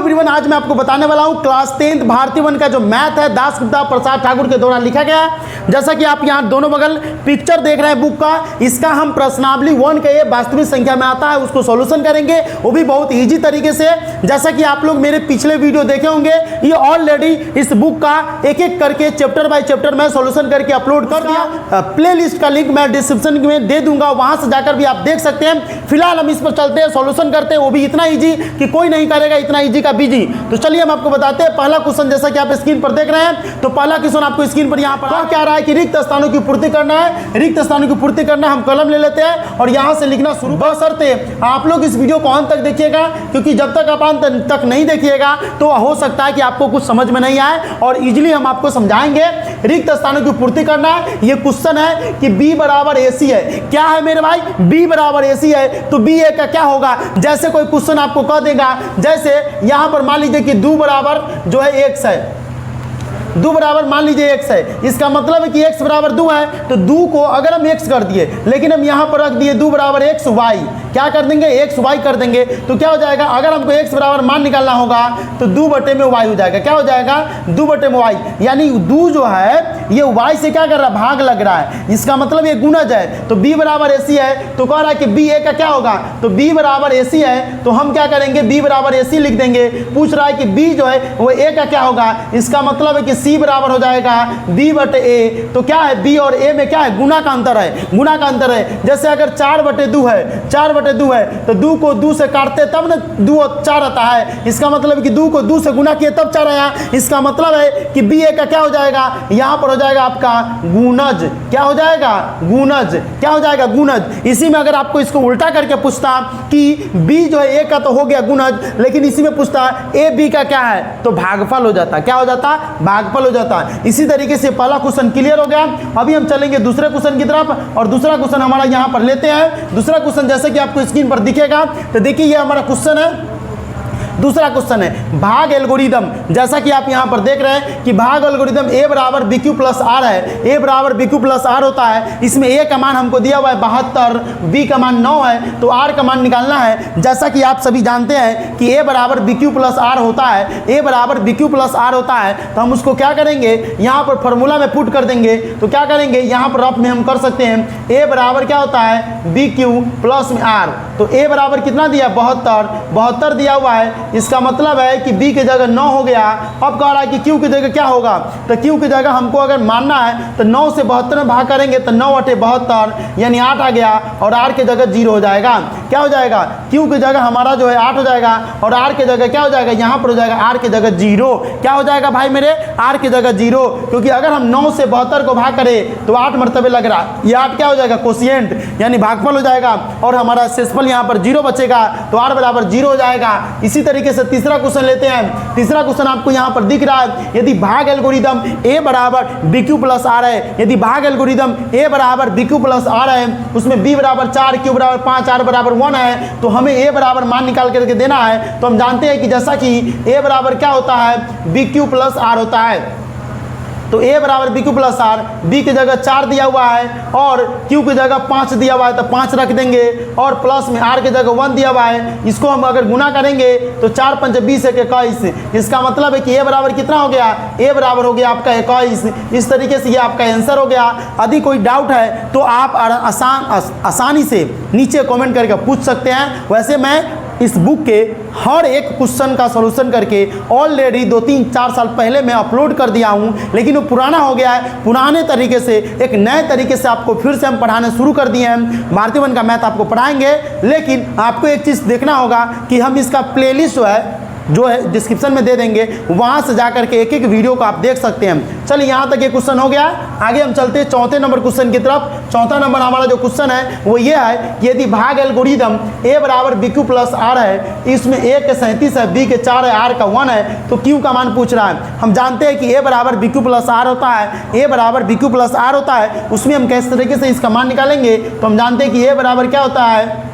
Everyone, आज मैं आपको बताने वाला हूं क्लास 10th भारतीय वन का जो मैथ है दासगुप्ता प्रसाद ठाकुर के दौरान लिखा गया है। जैसा कि आप यहां दोनों बगल पिक्चर देख रहे हैं बुक का, इसका हम प्रश्नावली 1 का ये वास्तविक संख्या में आता है उसको सॉल्यूशन करेंगे, वो भी बहुत इजी तरीके से। जैसा कि आप लोग मेरे पिछले वीडियो देखे होंगे, ये ऑलरेडी इस बुक का एक एक करके चैप्टर बाय चैप्टर मैं सॉल्यूशन करके अपलोड कर दिया। प्ले लिस्ट का लिंक मैं डिस्क्रिप्शन में दे दूंगा, वहां से जाकर भी आप देख सकते हैं। फिलहाल हम इस पर चलते हैं, सॉल्यूशन करते हैं, वो भी इतना ईजी कि कोई नहीं करेगा, इतना इजी का बीजी। तो चलिए हम आपको बताते हैं। पहला क्वेश्चन जैसा कि आप स्क्रीन पर देख रहे हैं, तो पहला क्वेश्चन आपको स्क्रीन पर यहाँ पर क्या रहा है कि रिक्त स्थानों की पूर्ति करना है। रिक्त स्थानों की पूर्ति करना, हम कलम ले लेते हैं और यहाँ से लिखना शुरू। बशर्ते आप लोग इस वीडियो को अंत तक देखिएगा, क्योंकि जब तक आप अंत तक नहीं देखिएगा तो हो सकता है कि आपको कुछ समझ में नहीं आए और इजीली हम आपको समझाएंगे। रिक्त स्थानों की पूर्ति करना है। ये क्वेश्चन है कि b बराबर AC है। क्या है मेरे भाई? b बराबर AC है, तो b a का क्या होगा? जैसे कोई क्वेश्चन आपको कह देगा, जैसे यहां पर मान लीजिए कि 2 बराबर जो है x है, 2 बराबर मान लीजिए x है, इसका मतलब है कि x बराबर 2 है, तो 2 को अगर हम x कर दिए, लेकिन हम यहां पर रख दिए 2 बराबर x y, क्या कर देंगे? x y कर देंगे, तो क्या हो जाएगा? अगर हमको x बराबर मान निकालना होगा तो 2 बटे में y हो जाएगा। क्या हो जाएगा? 2 बटे में y, यानी 2 जो है ये y से क्या कर रहा है? भाग लग रहा है, इसका मतलब ये गुणज है। तो b बराबर AC है, तो कह रहा है कि b a का क्या होगा? तो b बराबर AC है, तो हम क्या करेंगे? b बराबर AC लिख देंगे। पूछ रहा है कि b जो है वो a का क्या होगा? इसका मतलब है कि c बराबर हो जाएगा b बटे a। तो क्या है? b और a में क्या है? गुना का अंतर है, गुना का अंतर है। जैसे अगर 4 बटे 2 है, 4 बटे 2 है, तो 2 को 2 से काटते तब ना 2 और 4 आता है। इसका मतलब है कि 2 को 2 से गुना किए तब 4 आया। इसका मतलब है कि b a का क्या हो जाएगा? यहाँ पर हो जाएगा आपका गुणज। क्या हो जाएगा? गुणज। क्या हो जाएगा? गुणज। इसी में अगर आपको इसको उल्टा करके पूछता कि b जो है a का तो हो गया गुणज, लेकिन इसी में पूछता a b का क्या है, तो भागफल हो जाता। क्या हो जाता? भागफल हो जाता। इसी तरीके से पहला क्वेश्चन क्लियर हो गया। अभी हम चलेंगे दूसरे क्वेश्चन की तरफ, और दूसरा क्वेश्चन हमारा यहाँ पर लेते हैं। दूसरा क्वेश्चन जैसे कि आपको स्क्रीन पर दिखेगा, तो देखिए ये हमारा क्वेश्चन है। दूसरा क्वेश्चन है भाग एल्गोरिदम। जैसा कि आप यहां पर देख रहे हैं कि भाग एल्गोरिदम a बराबर bq प्लस r है। a बराबर bq प्लस r होता है। इसमें a का मान हमको दिया हुआ है 72, b का मान 9 है, तो r का मान निकालना है। जैसा कि आप सभी जानते हैं कि a बराबर bq प्लस r होता है, a बराबर bq प्लस r होता है, तो हम उसको क्या करेंगे? यहाँ पर फॉर्मूला में पुट कर देंगे। तो क्या करेंगे? यहाँ पर रफ में हम कर सकते हैं a बराबर क्या होता है? bq प्लस में r। तो a बराबर कितना दिया? 72 दिया हुआ है। इसका मतलब है कि b की जगह 9 हो गया। अब कह रहा है कि q की जगह क्या होगा? तो q की जगह हमको अगर मानना है तो 9 से 72 में भाग करेंगे तो 9 बटे 72 यानी 8 आ गया, और r की जगह 0 हो जाएगा। क्या हो जाएगा? q की जगह हमारा जो है 8 हो जाएगा, और r की जगह क्या हो जाएगा? यहाँ पर हो जाएगा r की जगह 0। क्या हो जाएगा भाई मेरे? r की जगह 0, क्योंकि अगर हम 9 से 72 को भाग करें तो 8 मरतबे लग रहा है। ये 8 क्या हो जाएगा? कोशिएंट यानी भागफल हो जाएगा, और हमारा शेषफल यहाँ पर 0 बचेगा, तो r बराबर 0 हो जाएगा। इसी तरीके से तीसरा क्वेश्चन लेते हैं। तीसरा क्वेश्चन आपको यहाँ पर दिख रहा है, यदि भाग एल्गोरिदम a बराबर bq प्लस r है, यदि भाग एल्गोरिदम a बराबर bq प्लस r है, उसमें b बराबर 4, q बराबर 5, r बराबर 1 है, तो हमें a बराबर मान निकाल करके देना है। तो हम जानते हैं कि जैसा कि a बराबर क्या होता है? bq प्लस r होता है। तो a बराबर bq प्लस r, b की जगह 4 दिया हुआ है और q की जगह 5 दिया हुआ है, तो 5 रख देंगे, और प्लस में r की जगह 1 दिया हुआ है। इसको हम अगर गुना करेंगे तो 4 5 20 1 21। इसका मतलब है कि a बराबर कितना हो गया? a बराबर हो गया आपका 21। इस तरीके से ये आपका आंसर हो गया। यदि कोई डाउट है तो आप आसानी से नीचे कमेंट करके पूछ सकते हैं। वैसे मैं इस बुक के हर एक क्वेश्चन का सॉल्यूशन करके ऑलरेडी 2 3 4 साल पहले मैं अपलोड कर दिया हूं, लेकिन वो पुराना हो गया है। पुराने तरीके से एक नए तरीके से आपको फिर से हम पढ़ाने शुरू कर दिए हैं। भारतीय वन का मैथ आपको पढ़ाएंगे, लेकिन आपको एक चीज़ देखना होगा कि हम इसका प्लेलिस्ट जो है डिस्क्रिप्शन में दे देंगे, वहाँ से जाकर के एक एक वीडियो को आप देख सकते हैं। चलिए यहाँ तक ये क्वेश्चन हो गया। आगे हम चलते हैं चौथे नंबर क्वेश्चन की तरफ। चौथा नंबर हमारा जो क्वेश्चन है वो ये है कि यदि भाग एल्गोरिदम a बराबर bq प्लस r है, इसमें a के 37 है, b के 4 है, r का 1 है, तो q का मान पूछ रहा है। हम जानते हैं कि a बराबर bq प्लस r होता है, a बराबर bq प्लस r होता है। उसमें हम किस तरीके से इसका मान निकालेंगे? तो हम जानते हैं कि a बराबर क्या होता है?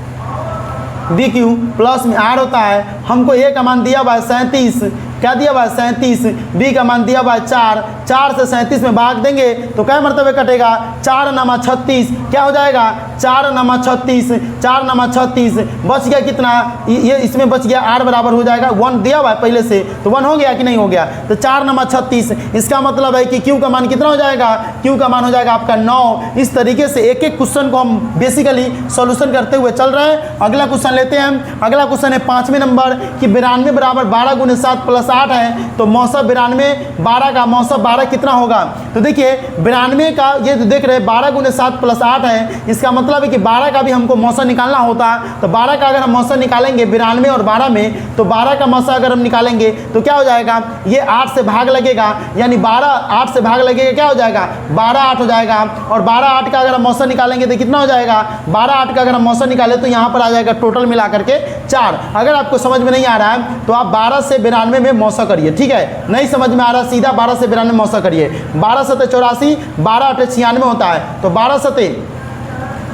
bq प्लस में r होता है। हमको a का मान दिया हुआ है 37, क्या दिया हुआ है 37, बी का मान दिया हुआ है 4, 4 से 37 में भाग देंगे तो क्या मरतबे कटेगा, 4 नमा 36, क्या हो जाएगा 4 नमा 36, 4 नमा 36, बच गया कितना, ये इसमें बच गया r बराबर हो जाएगा 1 दिया हुआ है पहले से, तो 1 हो गया कि नहीं हो गया, तो 4 नमा 36, इसका मतलब है कि q का मान कितना हो जाएगा, q का मान हो जाएगा आपका 9। इस तरीके से एक एक क्वेश्चन को हम बेसिकली सॉल्यूशन करते हुए चल रहे हैं। अगला क्वेश्चन लेते हैं। अगला क्वेश्चन है 5वें नंबर कि 92 बराबर 12 गुने 7 प्लस 8 है, तो मौसम 92 12 का मौसम 12 कितना होगा। तो देखिए 92 का ये जो देख रहे हैं 12 गुने 7 प्लस 8 है, इसका मतलब है कि 12 का भी हमको मौसम निकालना होता है। तो 12 का अगर हम मौसम निकालेंगे 92 और 12 में, तो 12 का मौसम अगर हम निकालेंगे तो क्या हो जाएगा, ये 8 से भाग लगेगा, यानी 12 8 से भाग लगेगा, क्या हो जाएगा 12 8 हो जाएगा। और 12 8 का अगर हम मौसम निकालेंगे तो कितना हो जाएगा, 12 8 का अगर हम मौसम निकालें तो यहाँ पर आ जाएगा टोटल मिला करके 4। अगर आपको समझ में नहीं आ रहा है तो आप 12 से 92 में मौसा करिए, ठीक है। नहीं समझ में आ रहा सीधा 12 से 92 मौसा करिए। 12 सते 84, 12 8 96 होता है, तो 12 सते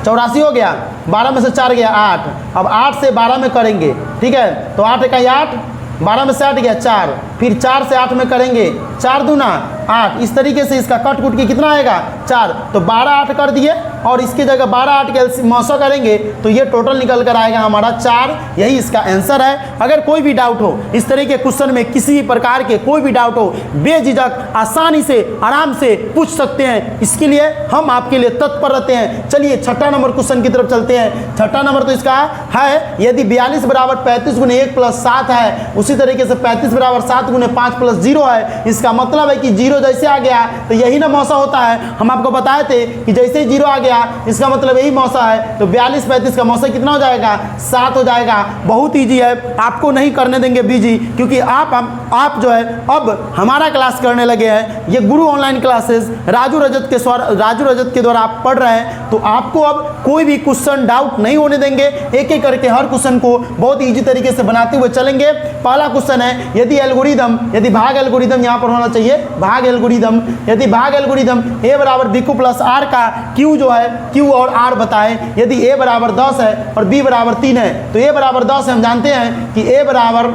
84 हो गया, 12 में से 4 गया 8। अब 8 से 12 में करेंगे, ठीक है, तो 8 का 8, 12 में से 8 गया 4, फिर 4 से 8 में करेंगे, 4 दूना 8। इस तरीके से इसका कट कुट के कितना आएगा 4, तो 12 8 कर दिए और इसकी जगह 12 8 के मौसा करेंगे तो ये टोटल निकल कर आएगा हमारा 4। यही इसका आंसर है। अगर कोई भी डाउट हो इस तरह के क्वेश्चन में, किसी भी प्रकार के कोई भी डाउट हो, बेझिझक आसानी से आराम से पूछ सकते हैं। इसके लिए हम आपके लिए तत्पर रहते हैं। चलिए 6ठा नंबर क्वेश्चन की तरफ चलते हैं। 6ठा नंबर तो इसका है, यदि 42 बराबर 35 गुने 1 प्लस 7 है, उसी तरीके से 35 बराबर 7 गुने 5 प्लस 0 है। इसका मतलब है कि 0 जैसे आ गया तो यही ना मौसा होता है। हम आपको बताए थे कि जैसे ही 0 आ गया इसका मतलब यही मौसा है। तो 42 35 का मौसा कितना हो जाएगा 7 हो जाएगा। बहुत ईजी है, आपको नहीं करने देंगे बीजी, क्योंकि आप जो है अब हमारा क्लास करने लगे हैं। ये गुरु ऑनलाइन क्लासेस राजू रजत के द्वारा आप पढ़ रहे हैं, तो आपको अब कोई भी क्वेश्चन डाउट नहीं होने देंगे। एक एक करके हर क्वेश्चन को बहुत ईजी तरीके से बनाते हुए चलेंगे। पहला क्वेश्चन है, यदि भाग एल्गोरिदम यहाँ पर होना चाहिए, भाग एल्गोरिदम, यदि भाग एल्गोरिदम a बराबर bq प्लस r का q जो है q और r बताएं। यदि a बराबर 10 है और b बराबर 3 है, तो a बराबर 10 है, हम जानते हैं कि a बराबर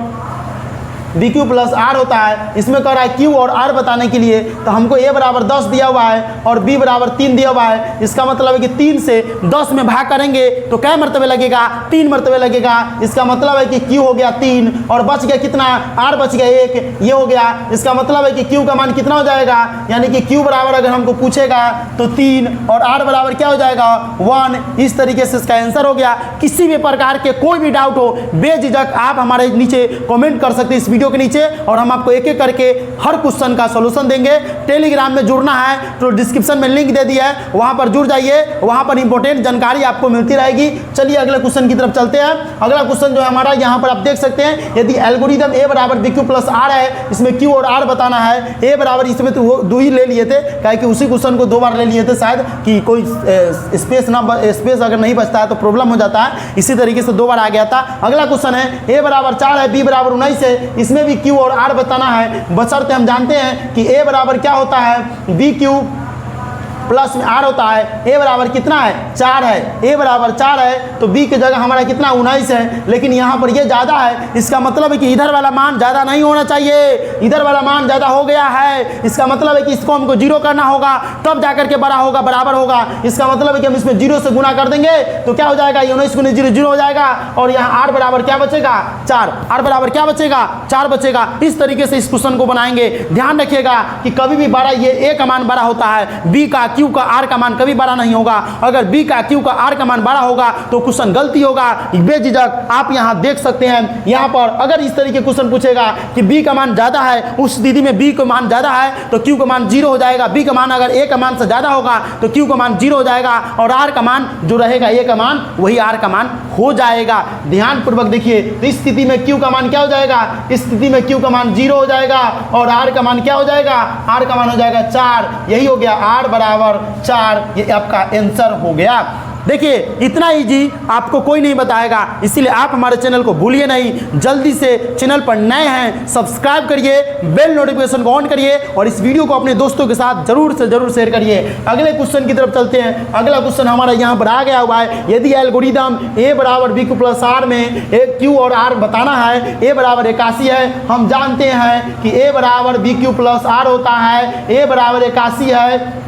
BQ प्लस R होता है। इसमें कह रहा है Q और R बताने के लिए, तो हमको A बराबर 10 दिया हुआ है और B बराबर 3 दिया हुआ है। इसका मतलब है कि 3 से 10 में भाग करेंगे तो क्या मरतबे लगेगा 3 मरतबे लगेगा। इसका मतलब है कि Q हो गया 3 और बच गया कितना, R बच गया 1, ये हो गया। इसका मतलब है कि Q का मान कितना हो जाएगा, यानी कि Q बराबर अगर हमको पूछेगा तो 3 और R बराबर क्या हो जाएगा 1। इस तरीके से इसका आंसर हो गया। किसी भी प्रकार के कोई भी डाउट हो बेझिझक आप हमारे नीचे कमेंट कर सकते हैं इस वीडियो के नीचे, और हम आपको एक एक करके हर क्वेश्चन का सॉल्यूशन देंगे। टेलीग्राम में जुड़ना है तो डिस्क्रिप्शन में लिंक दे दिया है, वहां पर जुड़ जाइए, वहां पर इंपॉर्टेंट जानकारी आपको मिलती रहेगी। चलिए अगले क्वेश्चन की तरफ चलते हैं। अगला क्वेश्चन जो है हमारा यहाँ पर आप देख सकते हैं, यदि एल्गोरिदम a बराबर bq प्लस r है, इसमें q और r बताना है। a बराबर इसमें तो 2 ही ले लिए थे, क्या कि उसी क्वेश्चन को 2 बार ले लिए थे शायद, कि कोई स्पेस अगर नहीं बचता है तो प्रॉब्लम हो जाता है, इसी तरीके से 2 बार आ गया था। अगला क्वेश्चन है, a बराबर 4 है, b बराबर 19 है, इसमें भी Q और R बताना है। बशर्ते हम जानते हैं कि A बराबर क्या होता है BQ प्लस में R होता है। A बराबर कितना है 4 है, A बराबर 4 है तो B की जगह हमारा कितना 19 है, लेकिन यहाँ पर ये ज़्यादा है। इसका मतलब है कि इधर वाला मान ज़्यादा नहीं होना चाहिए, इधर वाला मान ज़्यादा हो गया है। इसका मतलब है कि इसको हमको 0 करना होगा तब जाकर के बड़ा होगा, बराबर होगा। इसका मतलब है कि हम इसमें 0 से गुना कर देंगे तो क्या हो जाएगा 19 गुने 0 0 हो जाएगा, और यहाँ R बराबर क्या बचेगा 4, R बराबर क्या बचेगा 4 बचेगा। इस तरीके से इस क्वेश्चन को बनाएंगे। ध्यान रखिएगा कि कभी भी बड़ा ये A का मान बड़ा होता है, B का Q का R का मान कभी बड़ा नहीं होगा। अगर B का Q का R का मान बड़ा होगा तो क्वेश्चन गलती होगा। बेझिझक आप यहाँ देख सकते हैं, यहाँ पर अगर इस तरीके क्वेश्चन पूछेगा कि B का मान ज़्यादा है, उस स्थिति में B का मान ज़्यादा है तो Q का मान 0 हो जाएगा। B का मान अगर A का मान से ज़्यादा होगा तो Q का मान 0 हो जाएगा, और R का मान जो रहेगा A का मान वही R का मान हो जाएगा। ध्यानपूर्वक देखिए, तो इस स्थिति में Q का मान क्या हो जाएगा, इस स्थिति में Q का मान 0 हो जाएगा और R का मान क्या हो जाएगा, R का मान हो जाएगा 4। यही हो गया R बराबर 4, ये आपका आंसर हो गया। देखिए इतना इजी आपको कोई नहीं बताएगा, इसीलिए आप हमारे चैनल को भूलिए नहीं। जल्दी से चैनल पर नए हैं सब्सक्राइब करिए, बेल नोटिफिकेशन को ऑन करिए और इस वीडियो को अपने दोस्तों के साथ जरूर से जरूर शेयर करिए। अगले क्वेश्चन की तरफ चलते हैं। अगला क्वेश्चन हमारा यहाँ पर आ गया हुआ है, यदि एल्गोरिदम a बराबर बी क्यू प्लस आर में एक क्यू और आर बताना है, a बराबर 81 है। हम जानते हैं कि a बराबर बी क्यू प्लस आर होता है, a बराबर 81 है,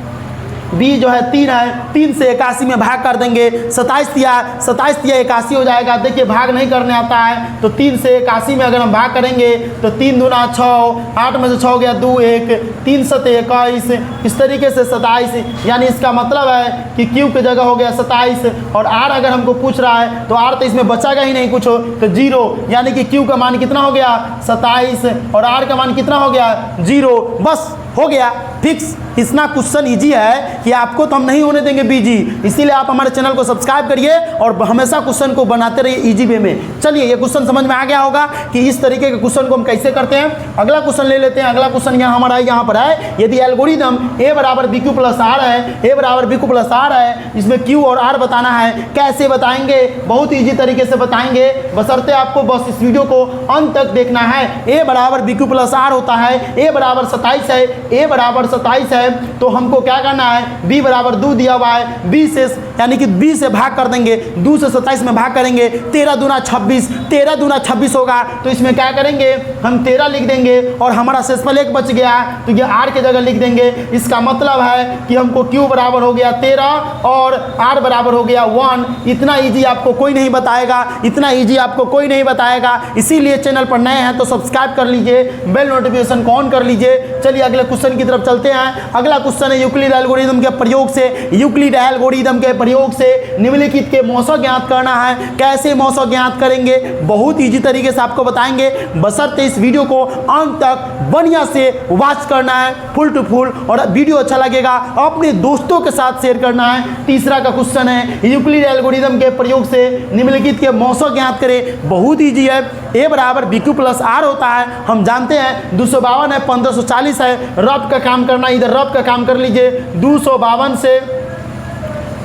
b जो है 3 है, 3 से 81 में भाग कर देंगे, 27 दिया 81 हो जाएगा। देखिए भाग नहीं करने आता है तो 3 से 81 में अगर हम भाग करेंगे तो 3 दूना 6, 8 में से 6 गया 2 1, 3 सते 21, इस तरीके से 27, यानी इसका मतलब है कि q की जगह हो गया 27 और r अगर हमको पूछ रहा है तो r तो इसमें बचाएगा ही नहीं कुछ, तो 0, यानी कि q का मान कितना हो गया 27 और r का मान कितना हो गया 0। बस हो गया फिक्स। इतना क्वेश्चन इजी है कि आपको तो हम नहीं होने देंगे बीजी, इसीलिए आप हमारे चैनल को सब्सक्राइब करिए और हमेशा क्वेश्चन को बनाते रहिए इजी वे में। चलिए ये क्वेश्चन समझ में आ गया होगा कि इस तरीके के क्वेश्चन को हम कैसे करते हैं। अगला क्वेश्चन ले लेते हैं। अगला क्वेश्चन यहाँ हमारा यहाँ पर है, यदि एल्गोरिदम a बराबर बी क्यू प्लस आर है, a बराबर बी क्यू प्लस आर है, इसमें q और r बताना है। कैसे बताएंगे? बहुत ईजी तरीके से बताएंगे, बशर्ते आपको बस इस वीडियो को अंत तक देखना है। a बराबर बी क्यू प्लस आर होता है, a बराबर 27 है, a बराबर 27 है, तो हमको क्या करना है, b बराबर 2 दिया हुआ है, b से यानी कि b से भाग कर देंगे, 2 से 27 में भाग करेंगे, 13 दूना 26, 13 दूना 26 होगा तो इसमें क्या करेंगे हम 13 लिख देंगे और हमारा शेषफल 1 बच गया तो ये r की जगह लिख देंगे। इसका मतलब है कि हमको q बराबर हो गया 13 और r बराबर हो गया 1। इतना ईजी आपको कोई नहीं बताएगा, इतना ईजी आपको कोई नहीं बताएगा, इसीलिए चैनल पर नए हैं तो सब्सक्राइब कर लीजिए, बेल नोटिफिकेशन को ऑन कर लीजिए। चलिए अगले क्वेश्चन की तरफ चलते हैं। अगला क्वेश्चन है यूक्लिड एल्गोरिदम के प्रयोग से, यूक्लिड एल्गोरिदम के प्रयोग से निम्नलिखित के मौसा ज्ञात करना है। कैसे मौसा ज्ञात करेंगे? बहुत इजी तरीके से आपको बताएंगे, बशर्ते इस वीडियो को अंत तक बढ़िया से वॉच करना है, फुल टू फुल, और वीडियो अच्छा लगेगा अपने दोस्तों के साथ शेयर करना है। तीसरा का क्वेश्चन है यूक्लिड एल्गोरिदम के प्रयोग से निम्नलिखित के मौसा ज्ञात करें। बहुत ईजी है, a बराबर बी क्यू प्लस आर होता है, हम जानते हैं 252 है, 1540 है। रब का काम करना, इधर रब का काम कर लीजिए। 252 से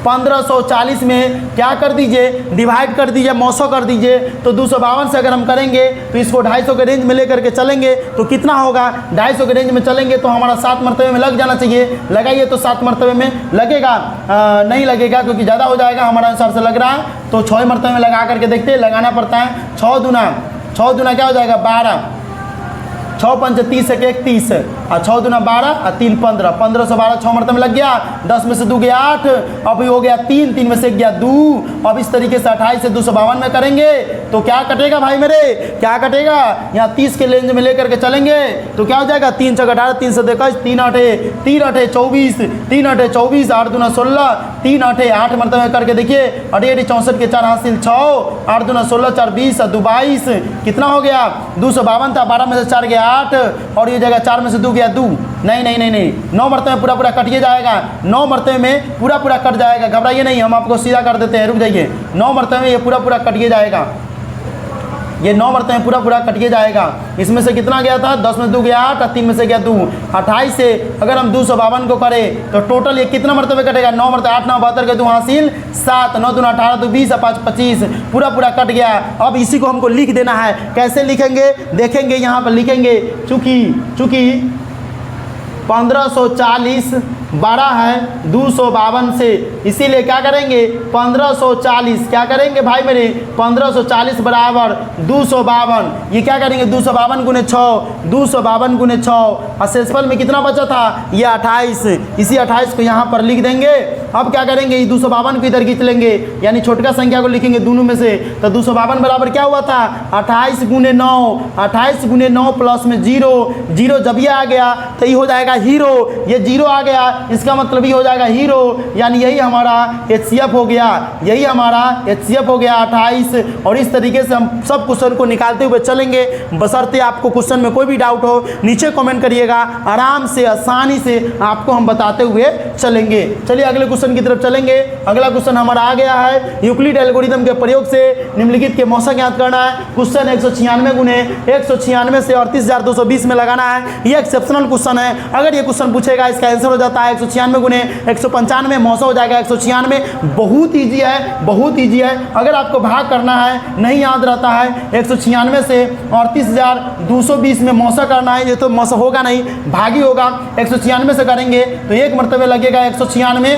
1540 में क्या कर दीजिए, डिवाइड कर दीजिए, मौसो कर दीजिए। तो 252 से अगर हम करेंगे तो इसको 250 के रेंज में लेकर के चलेंगे तो कितना होगा, 250 के रेंज में चलेंगे तो हमारा 7 मरतबे में लग जाना चाहिए। लगाइए तो 7 मरतबे में लगेगा, नहीं लगेगा क्योंकि ज़्यादा हो जाएगा हमारा अनुसार से लग रहा है, तो 6 मरतबे में लगा करके देखते हैं, लगाना पड़ता है। 6 दूना क्या हो जाएगा 12, 6 पंच 30 से 31 और 6 दूना 12 और 3 15, 15 से 12 6 मरतबे में लग गया। 10 में से 2 गया 8, अब हो गया 3, 3 में से गया 2। अब इस तरीके से 28 से 252 में करेंगे तो क्या कटेगा भाई मेरे, क्या कटेगा, यहाँ 30 के रेंज में लेकर के चलेंगे तो क्या हो जाएगा, 3 6 18, 3 से 21, 3 8 24, 3 8 24, 8 दूना 16, 3 8 8 मरतबे करके देखिए, 88 64 के 4 हासिल 6, 8 दूना 16, 4 20 और 2 22, कितना हो गया 252 था, 12 में से 4 गया 8 और ये जगह 4 में से 2 गया 2, नहीं 9 मरतबे में पूरा कटिए जाएगा, 9 मरतबे में पूरा कट जाएगा। घबराइए नहीं, हम आपको सीधा कर देते हैं, रुक जाइए। 9 मरतबे में ये पूरा कटिए जाएगा, ये 9 मरतबे में पूरा कटिए जाएगा। इसमें से कितना गया था, 10 में से 2 गया 8 और 3 में से गया 2, 28 से अगर हम 252 को करें तो टोटल ये कितना मरतबे कटेगा, 9 मरतबे, 8 9 72 के 2 हासिल 7, 9 दूना 18, 2 20 और 5 25, पूरा कट गया। अब इसी को हमको लिख देना है। कैसे लिखेंगे देखेंगे, यहाँ पर लिखेंगे, चूँकि 1540 बड़ा है 252 से, इसीलिए क्या करेंगे 1540, क्या करेंगे भाई मेरे 1540 बराबर 252, ये क्या करेंगे 252 गुने 6, 252 गुने 6 और शेषफल में कितना बचा था, ये 28, इसी 28 को यहाँ पर लिख देंगे। अब क्या करेंगे, ये 252 को इधर खींच लेंगे, यानी छोटका संख्या को लिखेंगे दोनों में से, तो 252 बराबर क्या हुआ था 28 गुने 9, 28 गुने 9 प्लस में 0 जब ये आ गया तो ये हो जाएगा हीरो, ये 0 आ गया, इसका मतलब ये हो जाएगा हीरो, यानी यही हमारा HCF हो गया, यही हमारा HCF हो गया 28। और इस तरीके से हम सब क्वेश्चन को निकालते हुए चलेंगे, बशर्ते आपको क्वेश्चन में कोई भी डाउट हो नीचे कमेंट करिएगा, आराम से आसानी से आपको हम बताते हुए चलेंगे। चलिए अगले क्वेश्चन क्वेश्चन की तरफ चलेंगे। अगला क्वेश्चन हमारा आ गया है, यूक्लिड एल्गोरिथम के प्रयोग से निम्नलिखित के मौसा ज्ञात करना है। क्वेश्चन 196 गुने 196 से 38,220 में लगाना है। ये एक्सेप्शनल क्वेश्चन है। अगर ये क्वेश्चन पूछेगा, इसका आंसर हो जाता है 196 गुने 195, मौसा हो जाएगा 196। बहुत ईजी है, बहुत ईजी है। अगर आपको भाग करना है, नहीं याद रहता है, 196 से 38,220 में मौसा करना है। ये तो मौसा होगा नहीं, भागी होगा। 196 से करेंगे तो एक मरतबे लगेगा 196,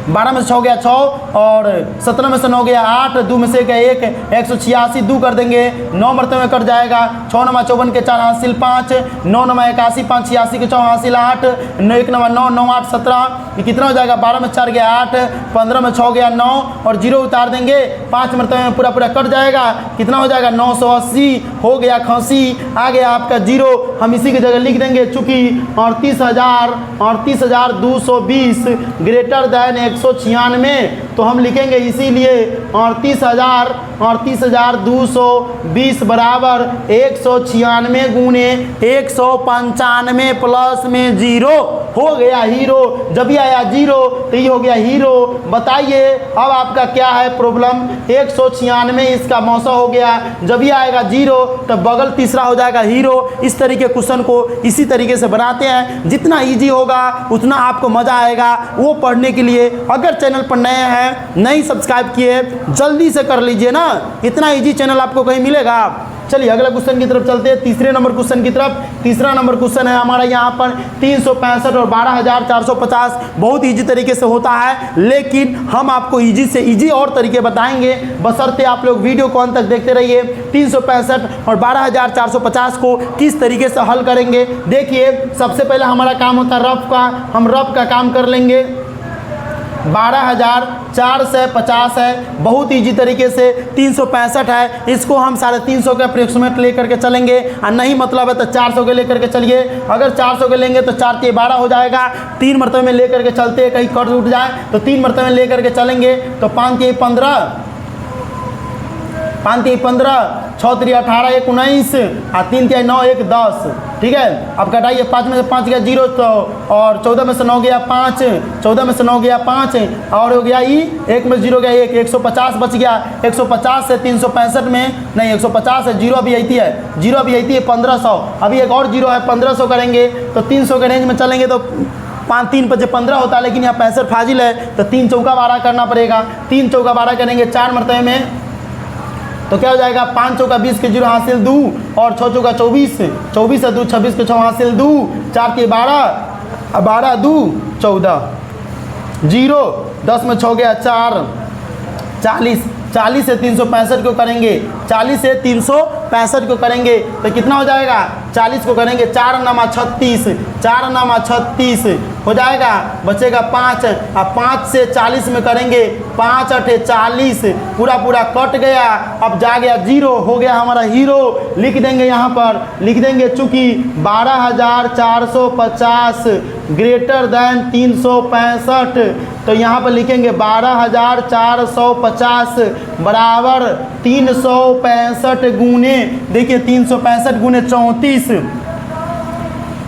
12 में से 6 गया 6 और 17 में से 9 गया 8, 2 में से गया 1, 186 2 कर देंगे, 9 मरतबे में कट जाएगा। 6 नमा 54 के 4 हासिल 5, 9 नमा 81 5 86 के 4 हासिल 8, 1 नमा 9 9 8 17, ये कितना हो जाएगा? 12 में 4 गया 8, 15 में 6 गया 9 और 0 उतार देंगे, 5 मरतबे में पूरा पूरा कट जाएगा। कितना हो जाएगा? 980 हो गया 81, आ गया आपका 0। हम इसी की जगह लिख देंगे, चूँकि 38,220 ग्रेटर दैन 196, तो हम लिखेंगे इसीलिए 38,220 बराबर 196 गुने 195 प्लस में 0 हो गया हीरो। जब भी आया 0 तो ये हो गया हीरो। बताइए अब आपका क्या है प्रॉब्लम? 196 इसका मौसा हो गया। जब भी आएगा 0 तो बगल तीसरा हो जाएगा हीरो। इस तरीके क्वेश्चन को इसी तरीके से बनाते हैं। जितना इजी होगा उतना आपको मज़ा आएगा वो पढ़ने के लिए। अगर चैनल पर नए हैं, नहीं सब्सक्राइब किए, जल्दी से कर लीजिए ना, इतना इजी चैनल आपको कहीं मिलेगा। चलिए अगला क्वेश्चन की तरफ चलते हैं, तीसरे नंबर क्वेश्चन की तरफ। तीसरा नंबर क्वेश्चन है हमारा यहाँ पर 365 और 12,450। बहुत इजी तरीके से होता है, लेकिन हम आपको इजी से इजी और तरीके बताएंगे, बशर्ते आप लोग वीडियो को अंत तक देखते रहिए। 365 और 12,450 को किस तरीके से हल करेंगे, देखिए। सबसे पहले हमारा काम होता है रफ का, हम रफ का काम कर लेंगे। 12,450 है, बहुत इजी तरीके से। 365 है, इसको हम 350 के अप्रोक्सीमेट लेकर के चलेंगे, और नहीं मतलब है तो 400 के लेकर के चलिए। अगर 400 के लेंगे तो 4 के 12 हो जाएगा। 3 मरतबे में लेकर के चलते हैं, कहीं कट उठ जाए तो 3 मरतबे में लेकर के चलेंगे तो 5 के 15, 5 के 15, 6 3 18 1 19 और 3 के 9 1 10। ठीक है, अब घटाइए, 5 में से 5 गया 0 तो, और 14 में से 9 गया 5, 14 में से 9 गया 5 और हो गया 1 में 0 गया 1, 150 बच गया। 150 से 365 में नहीं, 150 है, 0 भी आती है, 0 भी आती है 1500। अभी एक और 0 है, 1500 करेंगे तो 300 के रेंज में चलेंगे तो 5 3 5 15 होता है, लेकिन यहाँ 65 फाजिल है तो 3 चौका 12 करना पड़ेगा। 3 चौका 12 करेंगे 4 मरतबे में तो क्या हो जाएगा? 5 चौका 20 के 0 हासिल 2 और 6 चौका 24, 24 है 2 26 के 6 हासिल 2, 4 के 12, 12 2 14, 0 10 में 6 गया 4, 40, 40 से 365 को करेंगे, 40 से 365 को करेंगे तो कितना हो जाएगा? 40 को करेंगे 4 नमा 36, 4 नमा 36 हो जाएगा, बचेगा 5। अब 5 से 40 में करेंगे, 5 8 40, पूरा पूरा कट गया। अब जा गया 0, हो गया हमारा हीरो। लिख देंगे यहाँ पर, लिख देंगे चूँकि 12,450 ग्रेटर दैन 365, तो यहाँ पर लिखेंगे 12,450 बराबर 365 गुने, देखिए 365 गुने 34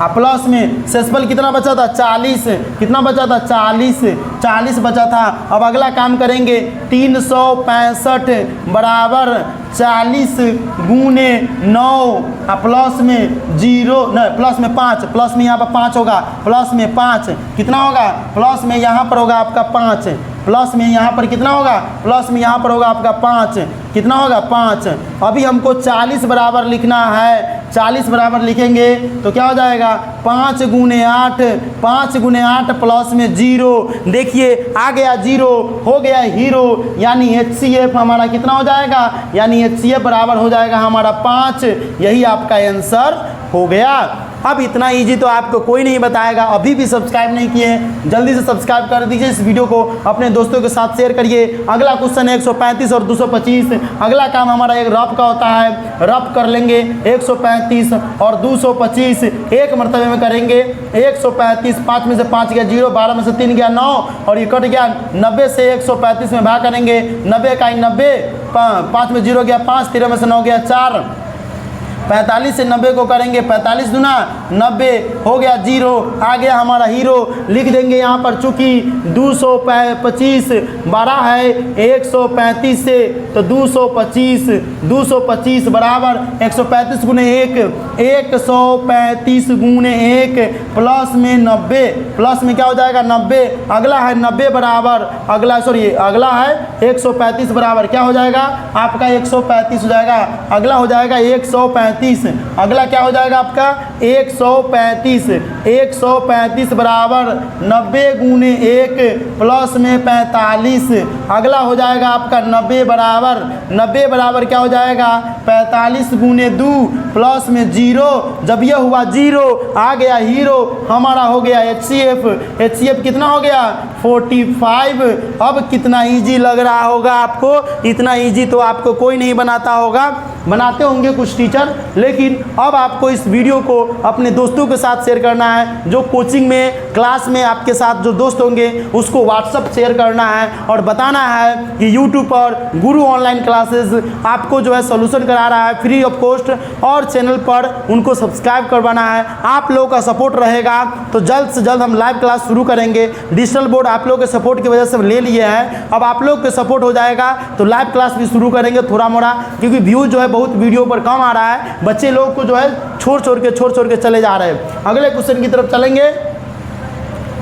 प्लस में शेषफल कितना बचा था? 40। कितना बचा था? 40 बचा था। अब अगला काम करेंगे, 365 बराबर 40 गुने 9 प्लस में 0 नहीं, प्लस में 5, प्लस में यहाँ पर 5 होगा, प्लस में 5 कितना होगा? प्लस में यहाँ पर होगा आपका 5, प्लस में यहाँ पर कितना होगा? प्लस में यहाँ पर होगा आपका 5, कितना होगा? 5। अभी हमको 40 बराबर लिखना है, 40 बराबर लिखेंगे तो क्या हो जाएगा? 5 गुने 8, 5 गुने 8 प्लस में 0, देखिए आ गया 0, हो गया हीरो। यानी HCF हमारा कितना हो जाएगा? यानी HCF बराबर हो जाएगा हमारा 5। यही आपका आंसर हो गया। अब इतना इजी तो आपको कोई नहीं बताएगा। अभी भी सब्सक्राइब नहीं किए, जल्दी से सब्सक्राइब कर दीजिए। इस वीडियो को अपने दोस्तों के साथ शेयर करिए। अगला क्वेश्चन है 135 और 225। अगला काम हमारा एक रफ का होता है, रफ कर लेंगे 135 और 225 एक मरतबे में करेंगे। 135, 5 में से 5 गया 0, 12 में से 3 गया 9 और ये कट गया। 90 से 135 में भाग करेंगे, 90 का 90, 5 में 0 गया 5, 13 में से 9 गया 4, 45 से 90 को करेंगे 45 दूना 90 हो गया 0, आ गया हमारा हीरो। लिख देंगे यहाँ पर, चूँकि 225 बड़ा है 135 से, तो 225 बराबर 135 गुने 1, 135 गुने 1 प्लस में 90, प्लस में क्या हो जाएगा 90, अगला है 90 बराबर, अगला है 135 बराबर क्या हो जाएगा आपका 135 हो जाएगा, अगला हो जाएगा 135, अगला क्या हो जाएगा आपका 135 बराबर 90 गुने 1 प्लस में 45, अगला हो जाएगा आपका 90 बराबर क्या हो जाएगा 45 गुने 2 प्लस में 0, जब यह हुआ 0 आ गया हीरो, हमारा हो गया HCF कितना हो गया 45। अब कितना इजी लग रहा होगा आपको, इतना इजी तो आपको कोई नहीं बनाता होगा, बनाते होंगे कुछ टीचर, लेकिन अब आपको इस वीडियो को अपने दोस्तों के साथ शेयर करना है, जो कोचिंग में क्लास में आपके साथ जो दोस्त होंगे उसको व्हाट्सअप शेयर करना है और बताना है कि यूट्यूब पर गुरु ऑनलाइन क्लासेस आपको जो है सोल्यूशन करा रहा है फ्री ऑफ कॉस्ट, और चैनल पर उनको सब्सक्राइब करवाना है। आप लोगों का सपोर्ट रहेगा तो जल्द से जल्द हम लाइव क्लास शुरू करेंगे। डिजिटल बोर्ड आप लोगों के सपोर्ट की वजह से ले लिए हैं, अब आप लोग के सपोर्ट हो जाएगा तो लाइव क्लास भी शुरू करेंगे थोड़ा मोड़ा, क्योंकि व्यू जो है बहुत वीडियो पर कम आ रहा है, बच्चे लोग को जो है छोड़ छोड़ के चले जा रहे हैं। अगले क्वेश्चन की तरफ चलेंगे।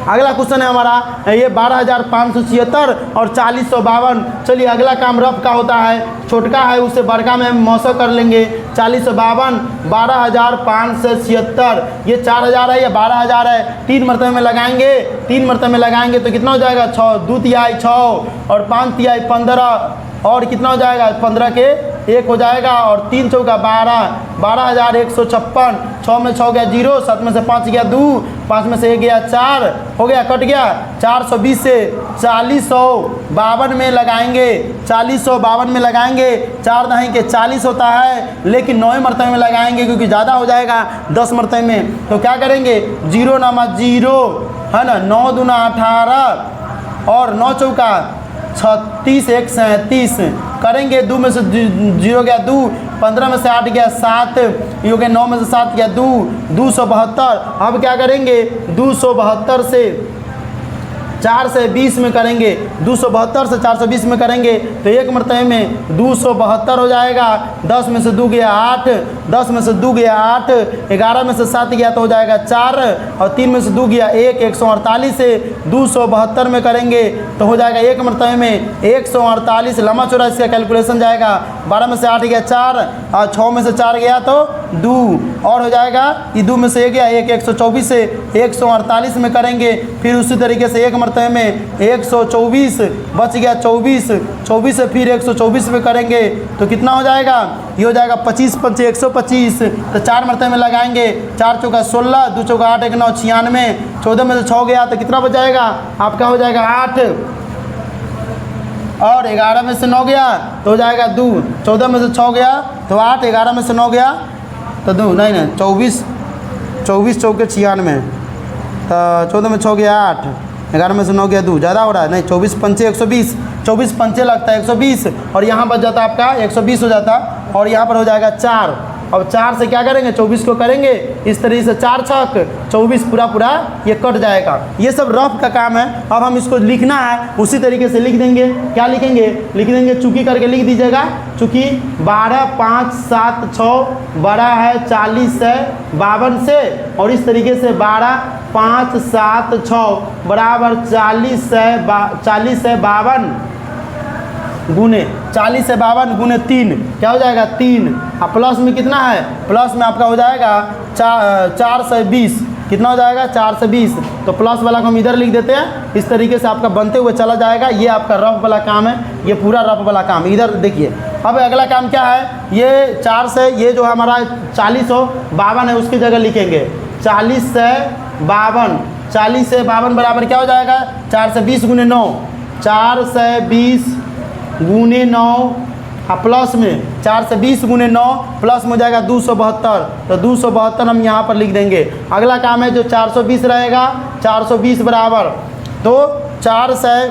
अगला क्वेश्चन है हमारा ये 12,576 और 4052। चलिए अगला काम रफ का होता है, छोटका है उसे बड़का में मौसा कर लेंगे। 4052 12,576, ये 4,000 है, ये 12,000 है, 3 मरतबे में लगाएंगे तो कितना हो जाएगा 6, 2 तिहाई 6 और 5 तिहाई 15, और कितना हो जाएगा 15 के 1 हो जाएगा, और 3 चौका 12,156, 6 में 6 गया 0, 7 में से 5 गया 2, 5 में से 1 गया 4, हो गया कट गया 420 से 4052 में लगाएंगे, 4052 में लगाएंगे, 4 दहाई के 40 होता है, लेकिन 9 मरतबे में लगाएंगे क्योंकि ज़्यादा हो जाएगा 10 मरतबे में, तो क्या करेंगे 0 नामा 0 है ना, 9 दूना 18 और 9 चौका 36, 1 37 करेंगे, 2 में से 0 गया 2, 15 में से 8 गया 7, ये हो गया 9 में से 7 गया 2, 272। अब क्या करेंगे 272 से 420 में करेंगे, 272 से 420 में करेंगे तो 1 मरतबे में 272 हो जाएगा, 10 में से 2 गया 8, 10 में से 2 गया 8, 11 में से 7 गया तो हो जाएगा 4, और 3 में से 2 गया 1, 148 से 272 में करेंगे तो हो जाएगा 1 मरतबे में 148, लंबा चौड़ा इसका कैलकुलेशन जाएगा, 12 में से 8 गया 4 और 6 में से 4 गया तो 2, और हो जाएगा ये 2 में से 1 गया 1, 124 से 148 में करेंगे, फिर उसी तरीके से 1 मरतबे में 124 बच गया 24, 24 से फिर 124 में करेंगे तो कितना हो जाएगा, ये हो जाएगा 25 पंचे 125, तो 4 मरतबे में लगाएंगे, 4 चौका 16, 2 चौका 8, 1 9 96, 14 में से 6 गया तो कितना बच जाएगा आपका हो जाएगा 8, और 11 में से 9 गया तो हो जाएगा 2, 14 में से 6 गया तो 8, 11 में से 9 गया तो 2 नहीं 24 चौके 96, तो 14 में 6 गया 8, 11 में से 9 गया 2, ज़्यादा हो रहा है नहीं, 24 पंचे 120, 24 पंचे लगता है 120, और यहाँ बच जाता आपका 120 हो जाता, और यहाँ पर हो जाएगा 4। अब 4 से क्या करेंगे 24 को करेंगे इस तरीके से 4 छक 24 पूरा ये कट जाएगा। ये सब रफ का काम है। अब हम इसको लिखना है उसी तरीके से लिख देंगे। क्या लिखेंगे, लिख देंगे चूकी करके लिख दीजिएगा, चूँकि 12 5 7 6 बड़ा है 40 से 52 से, और इस तरीके से 12 5 7 6 बराबर 40 से 52 गुने 40 से 52 गुने 3 क्या हो जाएगा 3, और प्लस में कितना है, प्लस में आपका हो जाएगा 4 से 20, कितना हो जाएगा 4 से 20, तो प्लस वाला को हम इधर लिख देते हैं, इस तरीके से आपका बनते हुए चला जाएगा। ये आपका रफ वाला काम है, ये पूरा रफ वाला काम इधर देखिए। अब अगला काम क्या है, ये 4 से ये जो हमारा 4052 है उसकी जगह लिखेंगे 40 से 52, 40 से 52 बराबर क्या हो जाएगा 4 से 20 गुने 9, 4 से 20 गुने 9, और प्लस में 4 से 20 गुने 9 प्लस में हो जाएगा 272, तो 272 हम यहाँ पर लिख देंगे। अगला काम है जो 420 रहेगा, 420 बराबर तो 4 से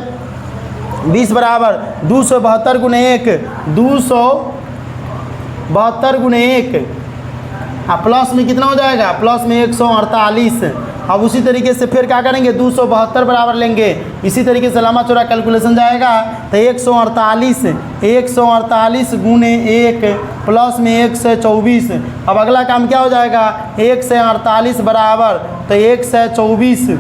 20 बराबर 272 गुने 1, 272 गुने 1 प्लस में कितना हो जाएगा, प्लस में 148। अब उसी तरीके से फिर क्या करेंगे, 272 बराबर लेंगे। इसी तरीके से लंबा चौड़ा कैलकुलेशन जाएगा तो 148 गुने 1 प्लस में 124। अब अगला काम क्या हो जाएगा, 148 बराबर तो 124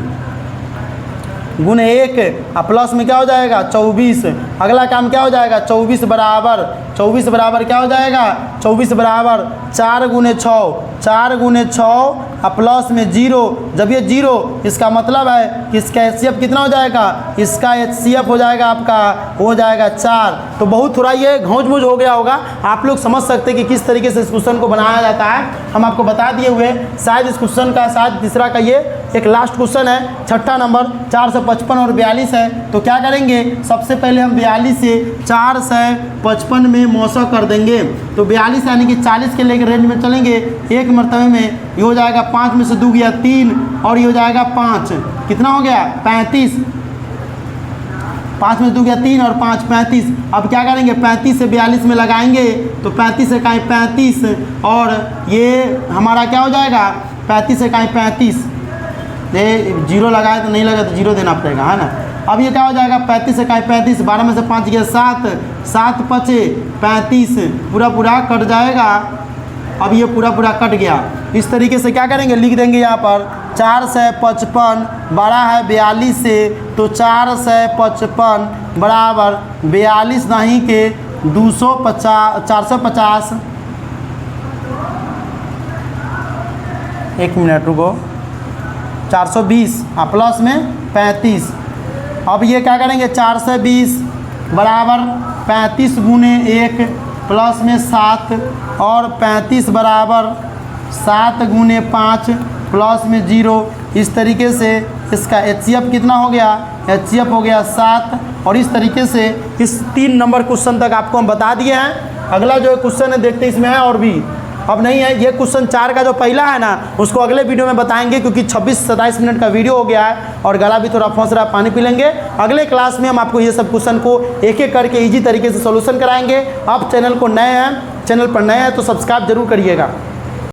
गुने 1 प्लस में क्या हो जाएगा 24। अगला काम क्या हो जाएगा, 24 बराबर क्या हो जाएगा, 24 बराबर 4 गुने 6 प्लस में 0। जब ये 0, इसका मतलब है कि इसका HCF कितना हो जाएगा, इसका HCF हो जाएगा आपका, हो जाएगा 4। तो बहुत थोड़ा ये घौंच-मुझ हो गया होगा, आप लोग समझ सकते हैं कि किस तरीके से इस क्वेश्चन को बनाया जाता है। हम आपको बता दिए हुए, शायद इस क्वेश्चन का शायद तीसरा का ये एक लास्ट क्वेश्चन है, छठा नंबर 455 और 42 है। तो क्या करेंगे, सबसे पहले हम 42 से 455 में मौसा कर देंगे। तो 42 यानी कि 40 के लेकर रेंज में चलेंगे, एक मरतबे में ये हो जाएगा 5 में से 2 गया 3 और ये हो जाएगा 5, कितना हो गया 35। 5 में से 2 गया 3 और 5 35। अब क्या करेंगे, 35 से 42 में लगाएंगे तो 35 से कहीं 35 और ये हमारा क्या हो जाएगा, 35 से कहीं 35। ये 0 लगाए तो नहीं लगा तो 0 देना पड़ेगा, है ना। अब ये क्या हो जाएगा, 35 से कहीं 35, 12 में से 5 गया 7, 7 पचे 35, पूरा कट जाएगा। अब ये पूरा कट गया। इस तरीके से क्या करेंगे, लिख देंगे यहाँ पर 4 से 55 बड़ा है 42 से, तो 4 से 55 बराबर 42 नहीं के 450। एक मिनट रुको, 420 प्लस में 35। अब ये क्या करेंगे, 4 से 20 बराबर 35 गुने 1 प्लस में 7 और 35 बराबर 7 गुने 5 प्लस में 0। इस तरीके से इसका HCF कितना हो गया, HCF हो गया 7। और इस तरीके से इस 3 नंबर क्वेश्चन तक आपको हम बता दिए हैं। अगला जो क्वेश्चन है देखते इसमें है और भी, अब नहीं है ये क्वेश्चन 4 का जो पहला है ना, उसको अगले वीडियो में बताएंगे, क्योंकि 26-27 मिनट का वीडियो हो गया है और गला भी थोड़ा फंस रहा है, पानी पी लेंगे। अगले क्लास में हम आपको ये सब क्वेश्चन को एक एक करके इजी तरीके से सॉल्यूशन कराएंगे। आप चैनल को नए हैं, चैनल पर नए हैं तो सब्सक्राइब जरूर करिएगा।